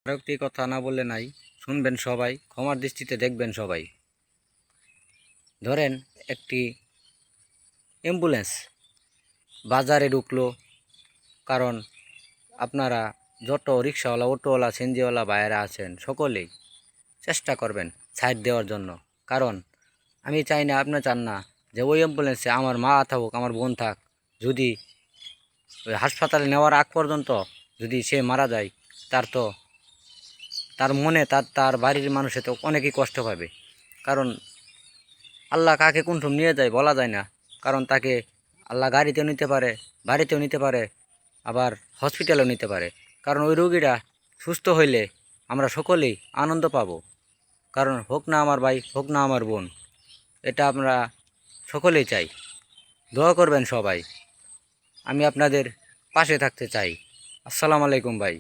আরেকটি কথা না বললে নাই, শুনবেন সবাই, ক্ষমার দৃষ্টিতে দেখবেন সবাই। ধরেন একটি অ্যাম্বুলেন্স বাজারে ঢুকলো, কারণ আপনারা যত রিক্সাওয়ালা, অটোওয়ালা, সিএনজিওয়ালা ভাইয়েরা আছেন সকলেই চেষ্টা করবেন সাইড দেওয়ার জন্য। কারণ আমি চাই না, আপনি চান না যে ওই অ্যাম্বুলেন্সে আমার মা থাকুক, আমার বোন থাক, যদি ওই হাসপাতালে নেওয়ার আগ পর্যন্ত যদি সে মারা যায়, তার মনে তার বাড়ির মানুষে তো অনেকই কষ্ট পাবে। কারণ আল্লাহ কাকে কোন সময় নিয়ে যায় বলা যায় না। কারণ তাকে আল্লাহ গাড়িতেও নিতে পারে, বাড়িতেও নিতে পারে, আবার হসপিটালেও নিতে পারে। কারণ ওই রোগীরা সুস্থ হইলে আমরা সকলেই আনন্দ পাব। কারণ হোক না আমার ভাই, হোক না আমার বোন, এটা আমরা সকলেই চাই। দোয়া করবেন সবাই, আমি আপনাদের পাশে থাকতে চাই। আসসালামু আলাইকুম ভাই।